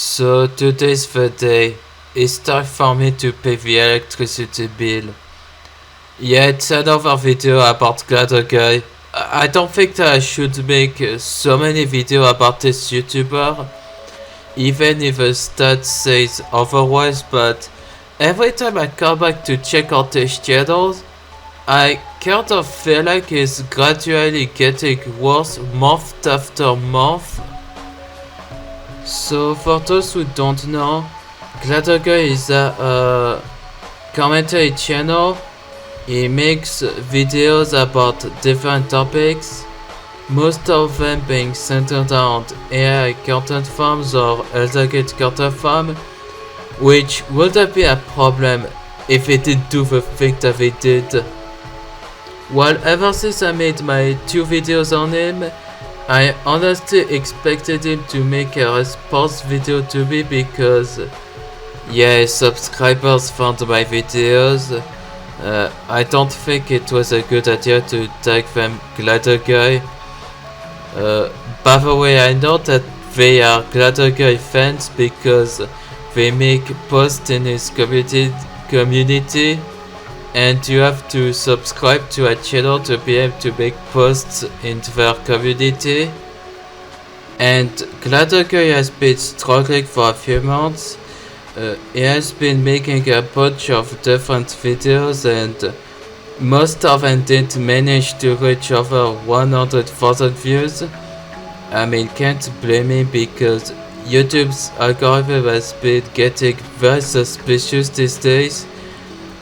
So today's the day. It's time for me to pay the electricity bill. Yeah, it's another video about Glider Guy. I don't think that I should make so many videos about this YouTuber, even if the stats says otherwise, but every time I come back to check out his channels, I kind of feel like it's gradually getting worse month after month. So for those who don't know, Glider Guy is a commentary channel. He makes videos about different topics, most of them being centered around AI content farms or Eldergate content farm, which wouldn't be a problem if he didn't do the thing that they did. Well, ever since I made my 2 videos on him, I honestly expected him to make a response video to me because, yeah, subscribers found my videos. I don't think it was a good idea to tag them Glider Guy. By the way, I know that they are Glider Guy fans because they make posts in his community, and you have to subscribe to a channel to be able to make posts in their community. And Glider Guy has been struggling for a few months. He has been making a bunch of different videos, and most of them didn't manage to reach over 100,000 views. I mean, can't blame him because YouTube's algorithm has been getting very suspicious these days.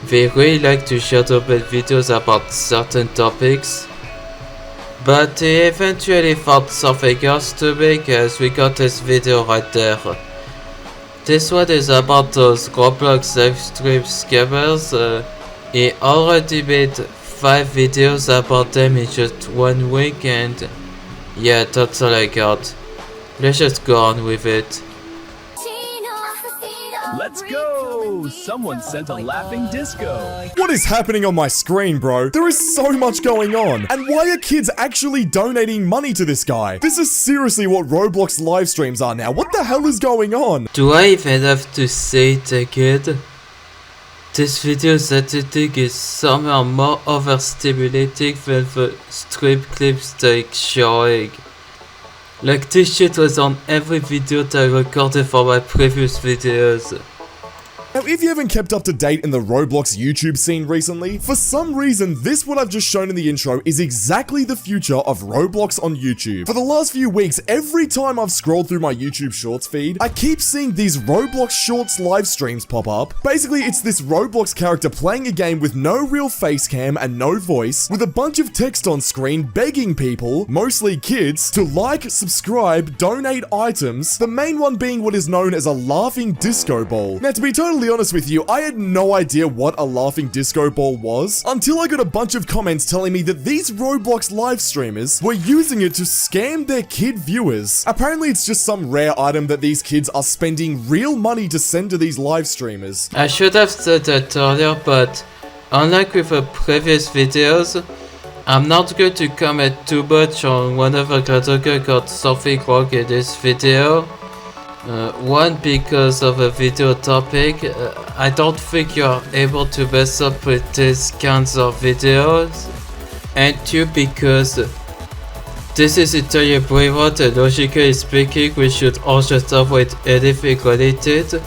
They really like to shadow ban videos about certain topics. But he eventually found something else to make, as we got this video right there. This one is about those Roblox livestream scammers. He already made 5 videos about them in just 1 week, and yeah, that's all I got. Let's just go on with it. Let's go! Someone sent a laughing disco. What is happening on my screen, bro? There is so much going on. And why are kids actually donating money to this guy? This is seriously what Roblox live streams are now. What the hell is going on? Do I even have to say it again? This video's editing is somehow more overstimulating than the stream clips they're showing. Like, this shit was on every video that I recorded for my previous videos. Now, if you haven't kept up to date in the Roblox YouTube scene recently, for some reason, what I've just shown in the intro is exactly the future of Roblox on YouTube. For the last few weeks, every time I've scrolled through my YouTube Shorts feed, I keep seeing these Roblox Shorts live streams pop up. Basically, it's this Roblox character playing a game with no real face cam and no voice, with a bunch of text on screen begging people, mostly kids, to like, subscribe, donate items, the main one being what is known as a laughing disco ball. Now, to be totally honest with you, I had no idea what a laughing disco ball was until I got a bunch of comments telling me that these Roblox live streamers were using it to scam their kid viewers. Apparently, it's just some rare item that these kids are spending real money to send to these live streamers. I should have said that earlier, but unlike with the previous videos, I'm not going to comment too much on whenever Glider Guy got something wrong in this video. One, because of a video topic. I don't think you're able to mess up with these kinds of videos. And 2, because this is entirely private and logically speaking we should all just avoid anything related.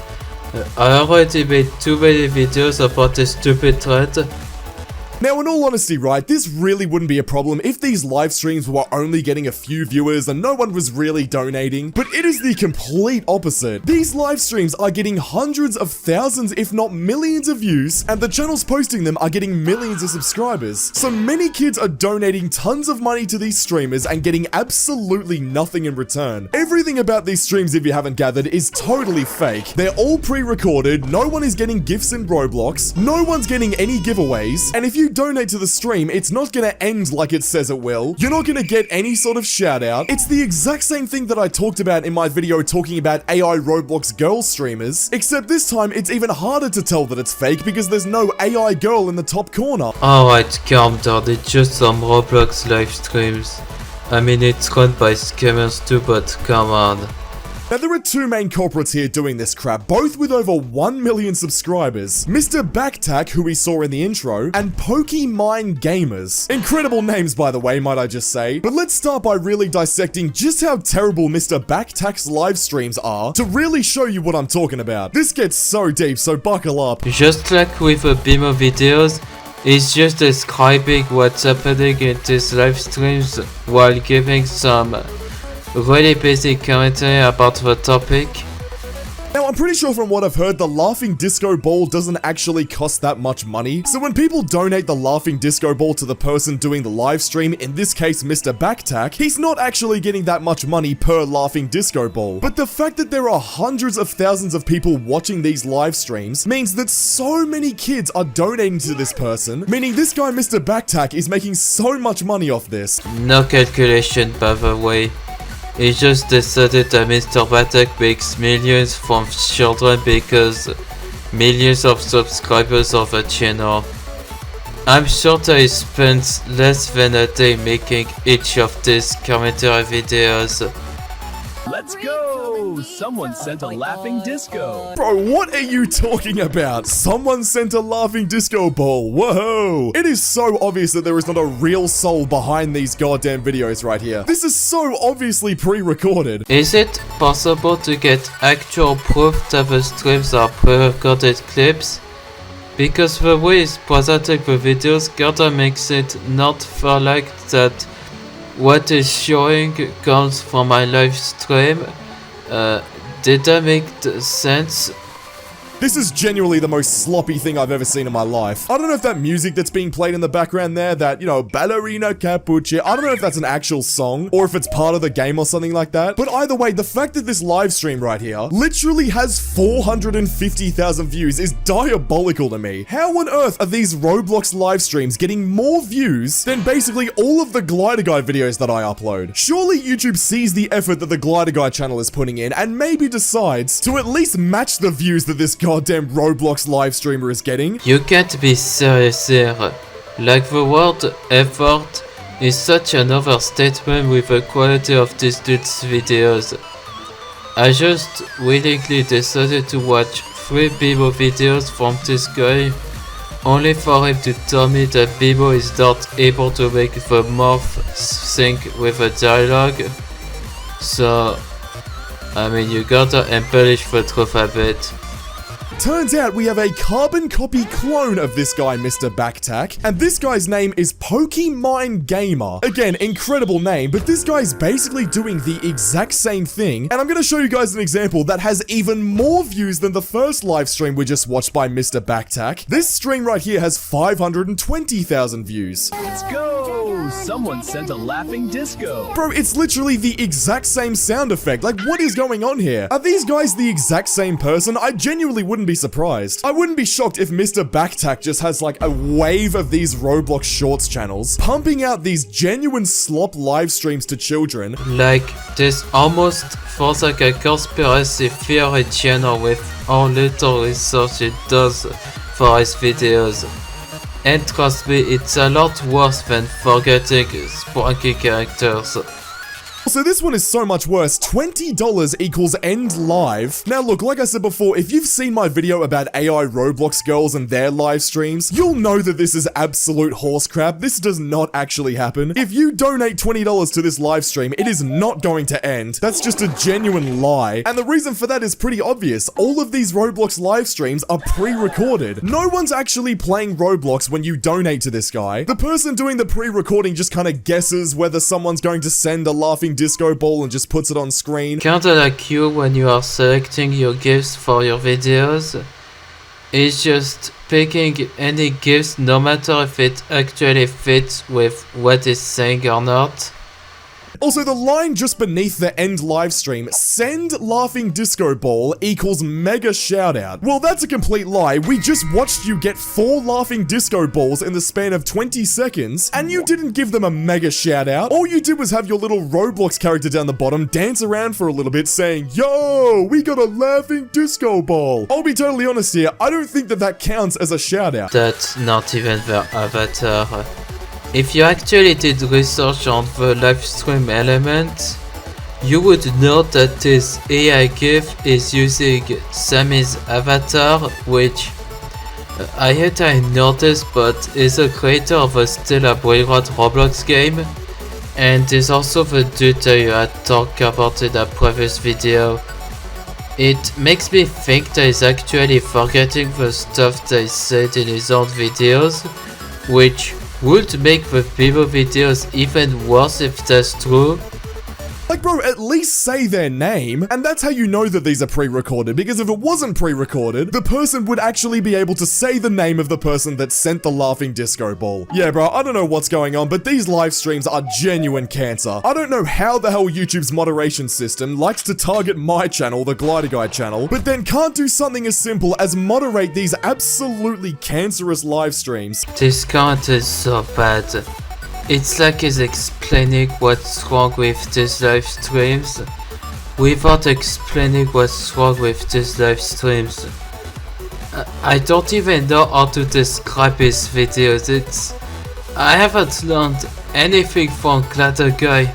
I already made too many videos about this stupid thread. Now, in all honesty, right, this really wouldn't be a problem if these live streams were only getting a few viewers and no one was really donating, but it is the complete opposite. These live streams are getting hundreds of thousands, if not millions of views, and the channels posting them are getting millions of subscribers. So many kids are donating tons of money to these streamers and getting absolutely nothing in return. Everything about these streams, if you haven't gathered, is totally fake. They're all pre-recorded, no one is getting gifts in Roblox, no one's getting any giveaways, and if you donate to the stream, it's not gonna end like it says it will. You're not gonna get any sort of shout out. It's the exact same thing that I talked about in my video talking about AI Roblox girl streamers, except this time it's even harder to tell that it's fake because there's no AI girl in the top corner. Alright, calm down, it's just some Roblox live streams. I mean, it's run by scammers too, but come on. Now there are two main culprits here doing this crap, both with over 1 million subscribers. Mr. Backtack, who we saw in the intro, and Pokemine Gamers. Incredible names, by the way, might I just say. But let's start by really dissecting just how terrible Mr. Backtack's live streams are to really show you what I'm talking about. This gets so deep, so buckle up. Just like with the Beamer videos, it's just describing what's happening in these live streams while giving some really basic commentary about the topic. Now, I'm pretty sure from what I've heard, the Laughing Disco Ball doesn't actually cost that much money. So when people donate the Laughing Disco Ball to the person doing the live stream, in this case Mr. Backtack, he's not actually getting that much money per Laughing Disco Ball. But the fact that there are hundreds of thousands of people watching these live streams means that so many kids are donating to this person, meaning this guy Mr. Backtack is making so much money off this. No calculation, by the way. He just decided that Mr. Backtack makes millions from children because millions of subscribers of the channel. I'm sure that he spends less than a day making each of these commentary videos. Let's go! Someone sent a laughing disco. Bro, what are you talking about? Someone sent a Laughing Disco Ball. Whoa! It is so obvious that there is not a real soul behind these goddamn videos right here. This is so obviously pre-recorded. Is it possible to get actual proof that the streams are pre-recorded clips? Because the way he's presenting the videos kinda makes it not feel like that what is showing comes from my live stream. Did that make sense? This is genuinely the most sloppy thing I've ever seen in my life. I don't know if that music that's being played in the background there, that, you know, Ballerina Capucci, I don't know if that's an actual song, or if it's part of the game or something like that. But either way, the fact that this live stream right here literally has 450,000 views is diabolical to me. How on earth are these Roblox live streams getting more views than basically all of the Glider Guy videos that I upload? Surely YouTube sees the effort that the Glider Guy channel is putting in and maybe decides to at least match the views that this goddamn Roblox live streamer is getting. You can't be serious here. Like, the word effort is such an overstatement with the quality of this dude's videos. I just willingly decided to watch 3 Bibo videos from this guy, only for him to tell me that Bibo is not able to make the morph sync with the dialogue. So, I mean, you gotta embellish the truth a bit. Turns out we have a carbon copy clone of this guy, Mr. Backtack, and this guy's name is Pokemine Gamer. Again, incredible name, but this guy's basically doing the exact same thing, and I'm gonna show you guys an example that has even more views than the first live stream we just watched by Mr. Backtack. This stream right here has 520,000 views. Let's go! Someone sent a laughing disco. Bro, it's literally the exact same sound effect. Like, what is going on here? Are these guys the exact same person? I genuinely wouldn't be surprised. I wouldn't be shocked if Mr. Backtack just has like a wave of these Roblox Shorts channels pumping out these genuine slop live streams to children. Like, this almost feels like a conspiracy theory channel with how little research it does for his videos. And trust me, it's a lot worse than forgetting spunky characters. So this one is so much worse. $20 equals end live. Now look, like I said before, if you've seen my video about AI Roblox girls and their live streams, you'll know that this is absolute horse crap. This does not actually happen. If you donate $20 to this live stream, it is not going to end. That's just a genuine lie. And the reason for that is pretty obvious. All of these Roblox live streams are pre-recorded. No one's actually playing Roblox when you donate to this guy. The person doing the pre-recording just kind of guesses whether someone's going to send a laughing disco ball and just puts it on screen. Kinda like you when you are selecting your gifts for your videos. It's just picking any gifts no matter if it actually fits with what it's saying or not. Also, the line just beneath the end live stream, send laughing disco ball equals mega shoutout. Well, that's a complete lie. We just watched you get 4 laughing disco balls in the span of 20 seconds, and you didn't give them a mega shoutout. All you did was have your little Roblox character down the bottom dance around for a little bit saying, yo, we got a laughing disco ball. I'll be totally honest here, I don't think that that counts as a shoutout. That's not even their avatar. If you actually did research on the live stream element, you would note that this AI GIF is using Sammy's avatar, which I hate I noticed, but is a creator of a still a Brainrot Roblox game, and is also the dude that you had talked about in a previous video. It makes me think that he's actually forgetting the stuff that he said in his own videos, which would make the people videos even worse if that's true. Like bro, at least say their name, and that's how you know that these are pre-recorded, because if it wasn't pre-recorded, the person would actually be able to say the name of the person that sent the laughing disco ball. Yeah bro, I don't know what's going on, but these live streams are genuine cancer. I don't know how the hell YouTube's moderation system likes to target my channel, the Glider Guy channel, but then can't do something as simple as moderate these absolutely cancerous live streams. This comment is so bad. It's like he's explaining what's wrong with these live streams without explaining what's wrong with these live streams. I don't even know how to describe his videos. I haven't learned anything from Glider Guy.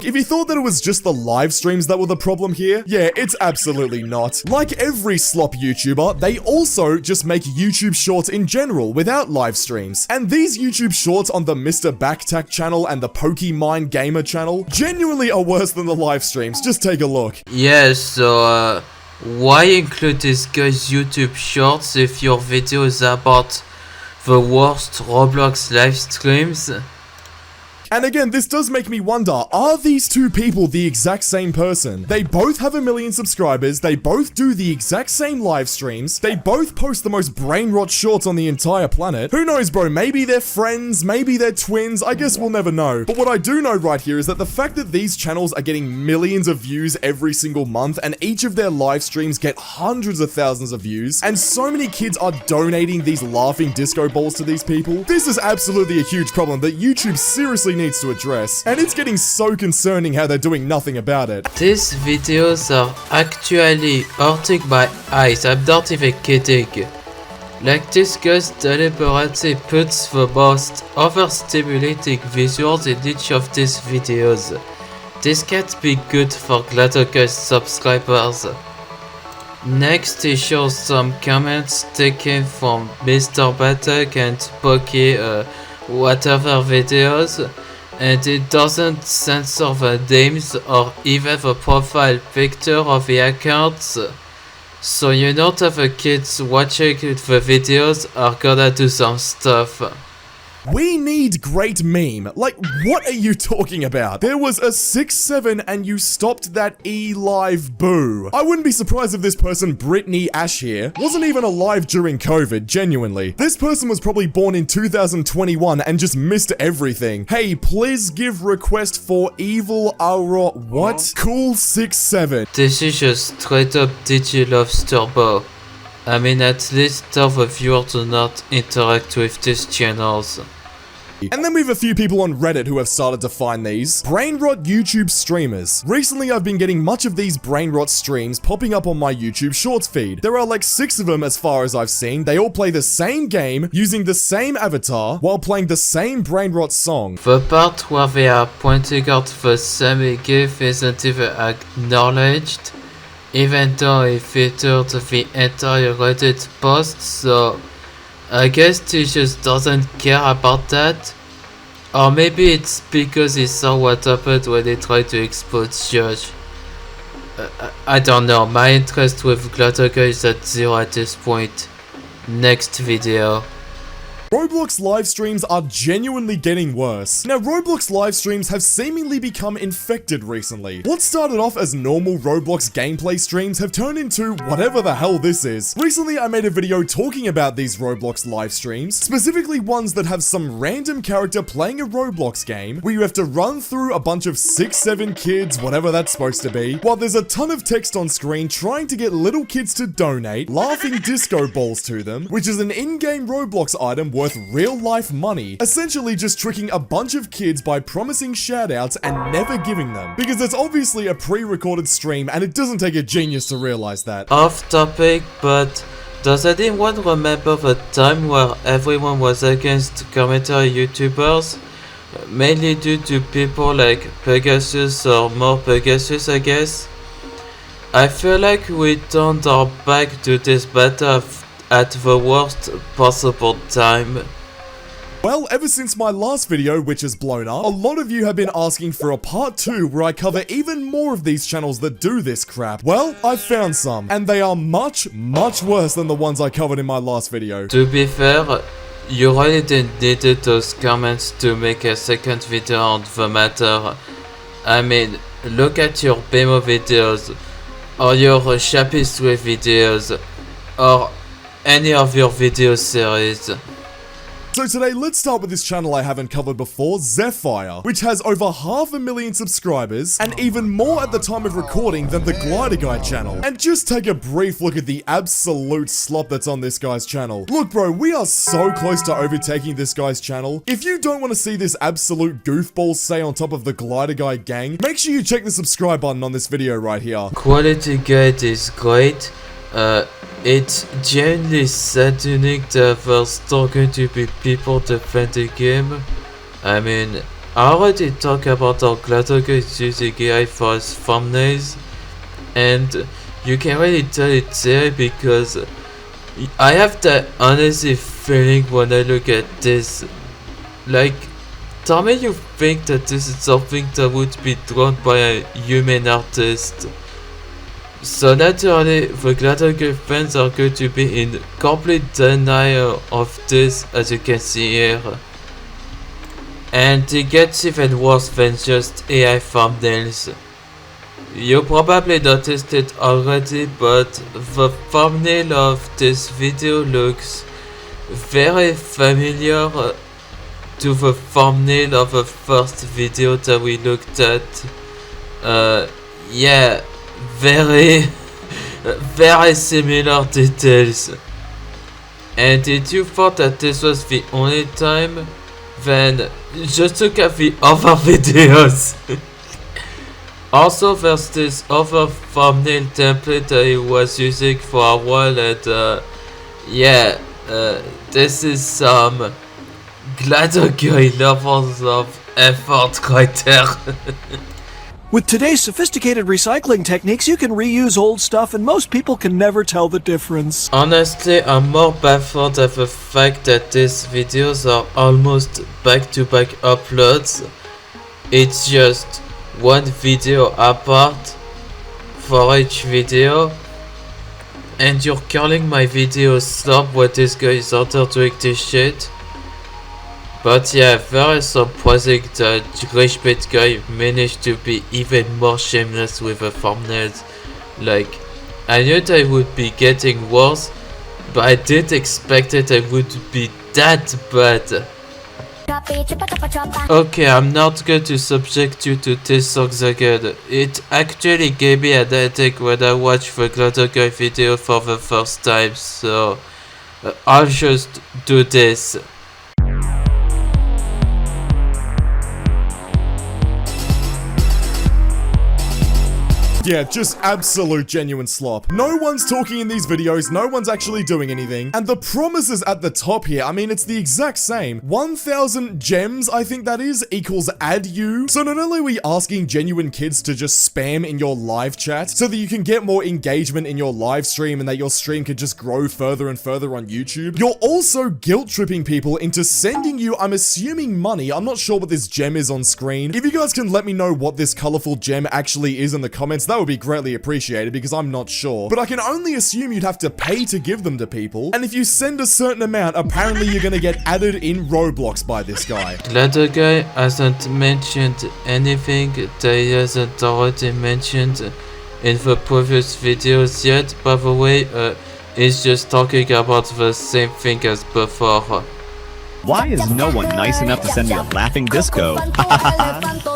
If you thought that it was just the live streams that were the problem here, yeah, it's absolutely not. Like every slop YouTuber, they also just make YouTube shorts in general without live streams. And these YouTube shorts on the Mr. Backtack channel and the Pokemon Gamer channel genuinely are worse than the live streams. Just take a look. Yeah, so why include this guy's YouTube shorts if your video is about the worst Roblox live streams? And again, this does make me wonder, are these two people the exact same person? They both have 1 million subscribers, they both do the exact same live streams, they both post the most brain rot shorts on the entire planet. Who knows bro, maybe they're friends, maybe they're twins, I guess we'll never know. But what I do know right here is that the fact that these channels are getting millions of views every single month, and each of their live streams get hundreds of thousands of views, and so many kids are donating these laughing disco balls to these people, this is absolutely a huge problem that YouTube seriously needs to address, and it's getting so concerning how they're doing nothing about it. These videos are actually hurting my eyes, I'm not even kidding. Like this guy deliberately puts the most overstimulating visuals in each of these videos. This can't be good for Glider Guy's subscribers. Next he shows some comments taken from Mr. Batak and Poki whatever videos, and it doesn't censor the names or even the profile picture of the accounts, so you know that the kids watching the videos are gonna do some stuff. We need great meme. Like, what are you talking about? There was a 6-7 and you stopped that E-Live boo. I wouldn't be surprised if this person, Brittany Ash here, wasn't even alive during COVID, genuinely. This person was probably born in 2021 and just missed everything. Hey, please give request for Evil Aura what? Cool 6-7. This is just straight up Digilove's Turbo. I mean, at least tell the viewer to not interact with these channels. And then we have a few people on Reddit who have started to find these brainrot YouTube streamers. Recently, I've been getting much of these brainrot streams popping up on my YouTube Shorts feed. There are like 6 of them as far as I've seen. They all play the same game, using the same avatar, while playing the same brainrot song. The part where they are pointing out the same GIF isn't even acknowledged, even though he featured the entire Reddit post, so I guess he just doesn't care about that. Or maybe it's because he saw what happened when he tried to expose Josh. I don't know, my interest with Glider Guy is at 0 at this point. Next video. Roblox live streams are genuinely getting worse. Now, Roblox live streams have seemingly become infected recently. What started off as normal Roblox gameplay streams have turned into whatever the hell this is. Recently, I made a video talking about these Roblox live streams, specifically ones that have some random character playing a Roblox game where you have to run through a bunch of 6-7 kids, whatever that's supposed to be, while there's a ton of text on screen trying to get little kids to donate laughing disco balls to them, which is an in-game Roblox item worth real-life money, essentially just tricking a bunch of kids by promising shoutouts and never giving them, because it's obviously a pre-recorded stream and it doesn't take a genius to realize that. Off topic, but does anyone remember the time where everyone was against commentary YouTubers mainly due to people like Pegasus or more Pegasus, I guess. I feel like we turned our back to this beta at the worst possible time. Well, ever since my last video, which has blown up, a lot of you have been asking for a part 2 where I cover even more of these channels that do this crap. Well, I found some, and they are much, much worse than the ones I covered in my last video. To be fair, you really didn't need those comments to make a second video on the matter. I mean, look at your Bemo videos, or your Chapistre videos, or any of your video series. So today, let's start with this channel I haven't covered before, Zephyr, which has over 500,000 subscribers, and even more at the time of recording than the Glider Guy channel. And just take a brief look at the absolute slop that's on this guy's channel. Look bro, we are so close to overtaking this guy's channel. If you don't want to see this absolute goofball stay on top of the Glider Guy gang, make sure you check the subscribe button on this video right here. Quality guide is great. It's genuinely saddening that there's still going to be people defend the game. I mean, I already talked about how Glider Guy is using AI for his thumbnails, and you can really tell it's there because I have that uneasy feeling when I look at this. Like, tell me you think that this is something that would be drawn by a human artist. So naturally, the Glider Guy fans are going to be in complete denial of this, as you can see here. And it gets even worse than just AI thumbnails. You probably noticed it already, but the thumbnail of this video looks very familiar to the thumbnail of the first video that we looked at. Yeah. Very similar details. And if you thought that this was the only time, then just look at the other videos. Also, there's this other thumbnail template that he was using for a while, and yeah, this is some Glider Guy levels of effort right there. With today's sophisticated recycling techniques, you can reuse old stuff and most people can never tell the difference. Honestly, I'm more baffled at the fact that these videos are almost back-to-back uploads. It's just one video apart for each video, and you're calling my video slop when this guy is out there doing this shit. But yeah, very surprising that Richbit Guy managed to be even more shameless with the thumbnails. Like, I knew they would be getting worse, but I didn't expect that they would be that bad. Okay, I'm not going to subject you to this songs again. It actually gave me a headache when I watched the Glider Guy video for the first time, so I'll just do this. Yeah, just absolute genuine slop. No one's talking in these videos, no one's actually doing anything. And the promises at the top here, I mean, it's the exact same. 1,000 gems, I think that is, equals add you. So not only are we asking genuine kids to just spam in your live chat so that you can get more engagement in your live stream and that your stream can just grow further and further on YouTube, you're also guilt tripping people into sending you, I'm assuming, money. I'm not sure what this gem is on screen. If you guys can let me know what this colorful gem actually is in the comments, that would be greatly appreciated because I'm not sure. But I can only assume you'd have to pay to give them to people, and if you send a certain amount, apparently you're gonna get added in Roblox by this guy. Glider Guy hasn't mentioned anything that he hasn't already mentioned in the previous videos yet. By the way, he's just talking about the same thing as before. Why is no one nice enough to send me a laughing disco?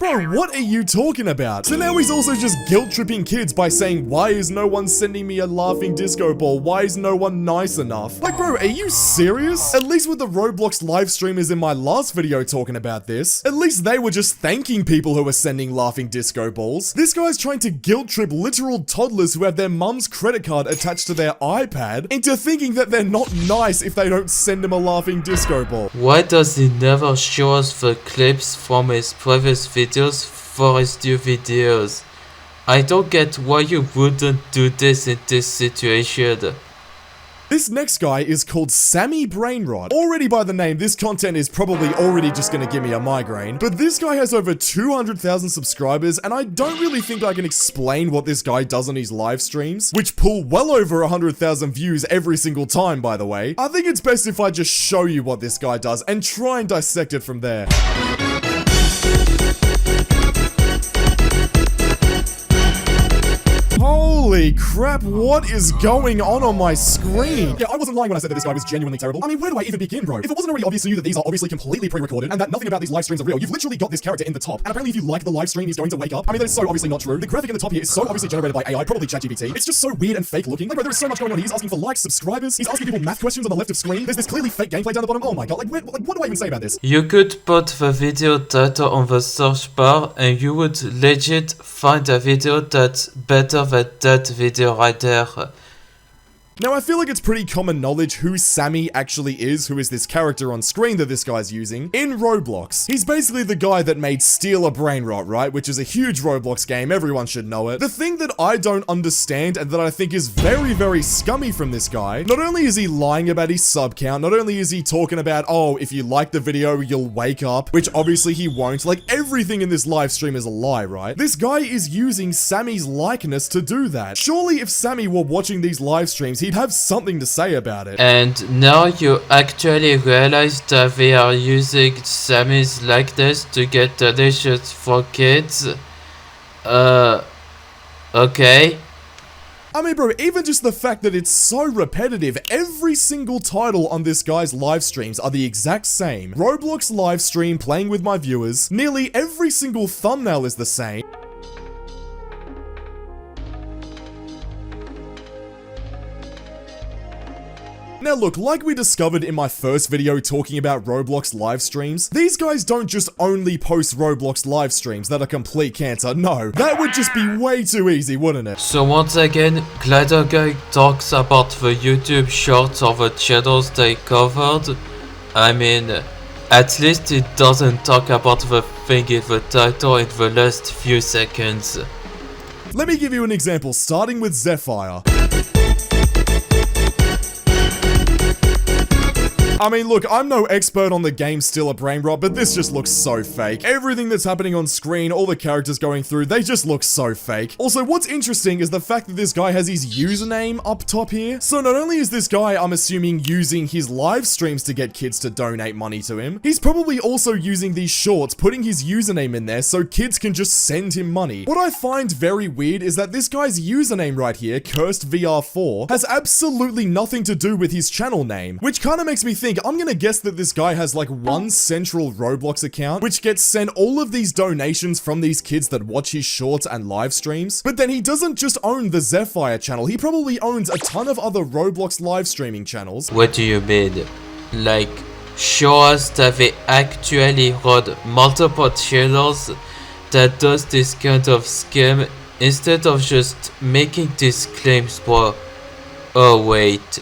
Bro, what are you talking about? So now he's also just guilt-tripping kids by saying, why is no one sending me a laughing disco ball? Why is no one nice enough? Like, bro, are you serious? At least with the Roblox live streamers in my last video talking about this, at least they were just thanking people who were sending laughing disco balls. This guy's trying to guilt-trip literal toddlers who have their mum's credit card attached to their iPad into thinking that they're not nice if they don't send him a laughing disco ball. Why does he never show us the clips from his previous videos for his new videos? I don't get why you wouldn't do this in this situation. This next guy is called Sammy Brainrot. Already by the name, this content is probably already just gonna give me a migraine. But this guy has over 200,000 subscribers, and I don't really think I can explain what this guy does on his live streams, which pull well over 100,000 views every single time, by the way. I think it's best if I just show you what this guy does and try and dissect it from there. Holy crap, what is going on my screen? Yeah, I wasn't lying when I said that this guy was genuinely terrible. I mean, where do I even begin, bro? If it wasn't already obvious to you that these are obviously completely pre-recorded and that nothing about these live streams are real, you've literally got this character in the top. And apparently if you like the live stream, he's going to wake up. I mean, that is so obviously not true. The graphic in the top here is so obviously generated by AI, probably ChatGPT. It's just so weird and fake looking. Like, bro, there is so much going on. He's asking for likes, subscribers. He's asking people math questions on the left of screen. There's this clearly fake gameplay down the bottom. Oh my god, like what do I even say about this? You could put the video title on the search bar and you would legit find a video that's better than that video right there. Now, I feel like it's pretty common knowledge who Sammy actually is, who is this character on screen that this guy's using, in Roblox. He's basically the guy that made Steal a Brainrot, right? Which is a huge Roblox game, everyone should know it. The thing that I don't understand and that I think is very, very scummy from this guy, not only is he lying about his sub count, not only is he talking about, oh, if you like the video, you'll wake up, which obviously he won't. Like, everything in this live stream is a lie, right? This guy is using Sammy's likeness to do that. Surely if Sammy were watching these live streams, he'd have something to say about it. And now you actually realize that they are using Sammy's likeness to get donations for kids? Okay. I mean, bro, even just the fact that it's so repetitive, every single title on this guy's live streams are the exact same. Roblox live stream playing with my viewers, nearly every single thumbnail is the same. Now look, like we discovered in my first video talking about Roblox live streams, these guys don't just only post Roblox live streams that are complete cancer. No, that would just be way too easy, wouldn't it? So once again, Glider Guy talks about the YouTube shorts of the channels they covered. I mean, at least it doesn't talk about the thing in the title in the last few seconds. Let me give you an example, starting with Zephyr. I mean, look, I'm no expert on the game Steal a Brainrot, but this just looks so fake. Everything that's happening on screen, all the characters going through, they just look so fake. Also, what's interesting is the fact that this guy has his username up top here. So not only is this guy, I'm assuming, using his live streams to get kids to donate money to him, he's probably also using these shorts, putting his username in there so kids can just send him money. What I find very weird is that this guy's username right here, CursedVR4, has absolutely nothing to do with his channel name, which kind of makes me think, I'm gonna guess that this guy has like one central Roblox account, which gets sent all of these donations from these kids that watch his shorts and live streams. But then he doesn't just own the Zephyr channel, he probably owns a ton of other Roblox live streaming channels. What do you mean? Like, show us that they actually run multiple channels that does this kind of scam instead of just making these claims, bro. Oh wait.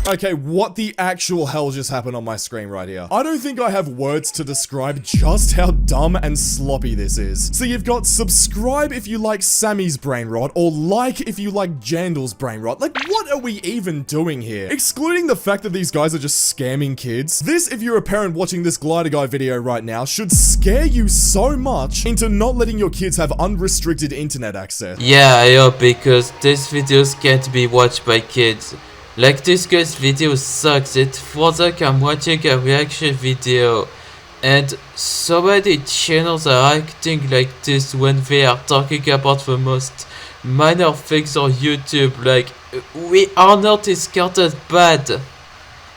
Okay, what the actual hell just happened on my screen right here? I don't think I have words to describe just how dumb and sloppy this is. So you've got subscribe if you like Sammy's Brainrot, or like if you like Jandal's Brainrot. Like, what are we even doing here? Excluding the fact that these guys are just scamming kids, this, if you're a parent watching this Glider Guy video right now, should scare you so much into not letting your kids have unrestricted internet access. Yeah, I hope, because these videos can't be watched by kids. Like, this guy's video sucks. It feels like I'm watching a reaction video, and so many channels are acting like this when they are talking about the most minor things on YouTube. Like, we are not discounted bad.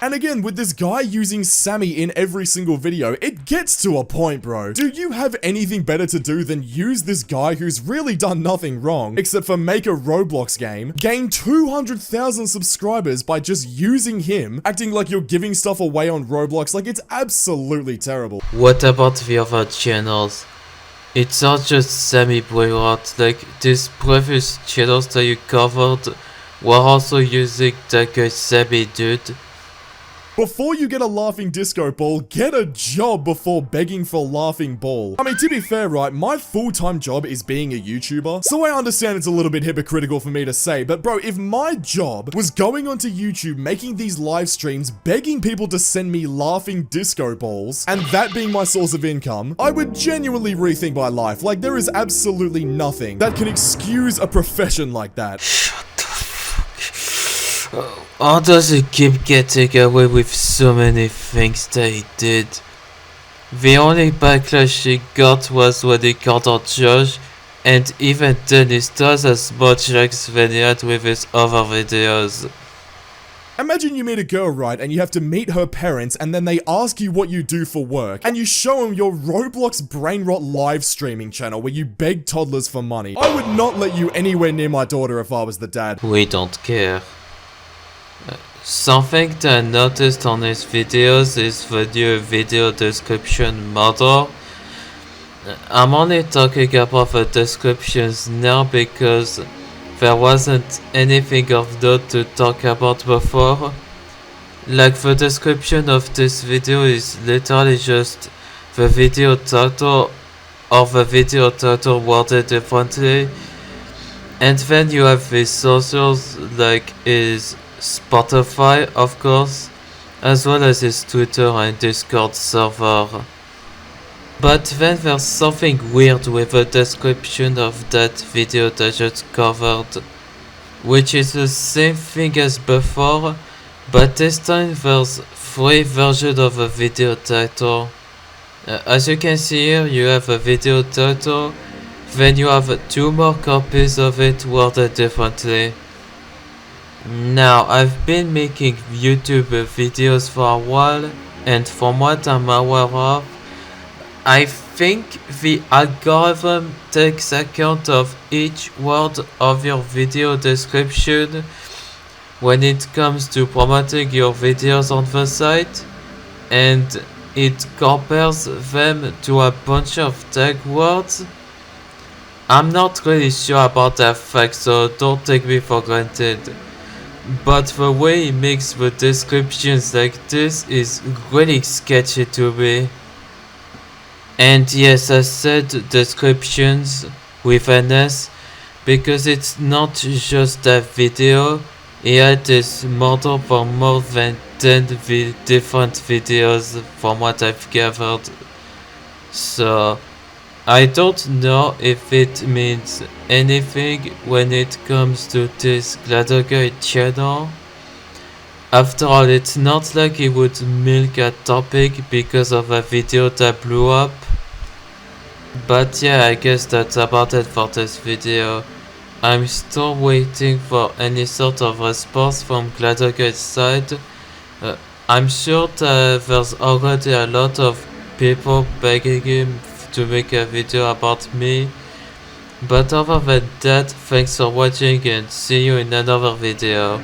And again, with this guy using Sammy in every single video, it gets to a point, bro. Do you have anything better to do than use this guy who's really done nothing wrong, except for make a Roblox game, gain 200,000 subscribers by just using him, acting like you're giving stuff away on Roblox? Like, it's absolutely terrible. What about the other channels? It's not just semi-broad, like these previous channels that you covered were also using the semi dude. Before you get a laughing disco ball, get a job before begging for laughing ball. I mean, to be fair, right, my full-time job is being a YouTuber, so I understand it's a little bit hypocritical for me to say, but bro, if my job was going onto YouTube, making these live streams, begging people to send me laughing disco balls, and that being my source of income, I would genuinely rethink my life. Like, there is absolutely nothing that can excuse a profession like that. How does he keep getting away with so many things that he did? The only backlash he got was when he called out Josh, and even then he still has as much likes than he had with his other videos. Imagine you meet a girl, right, and you have to meet her parents, and then they ask you what you do for work, and you show them your Roblox Brainrot live streaming channel where you beg toddlers for money. I would not let you anywhere near my daughter if I was the dad. We don't care. Something that I noticed on his videos is the new video description model. I'm only talking about the descriptions now because there wasn't anything of note to talk about before. Like, the description of this video is literally just the video title or the video title worded differently. And then you have the socials, like his Spotify, of course, as well as his Twitter and Discord server. But then there's something weird with the description of that video that I just covered, which is the same thing as before, but this time there's 3 versions of a video title. As you can see here, you have a video title, then you have 2 more copies of it worded differently. Now, I've been making YouTube videos for a while, and from what I'm aware of, I think the algorithm takes account of each word of your video description when it comes to promoting your videos on the site, and it compares them to a bunch of tag words. I'm not really sure about that fact, so don't take me for granted. But the way he makes the descriptions like this is really sketchy to me. And yes, I said descriptions with an S because it's not just that video. He had this model for more than 10 different videos from what I've gathered. So I don't know if it means anything when it comes to this Gladaguy channel. After all, it's not like he would milk a topic because of a video that blew up. But yeah, I guess that's about it for this video. I'm still waiting for any sort of response from Gladaguy's side. I'm sure that there's already a lot of people begging him to make a video about me. But other than that, thanks for watching and see you in another video.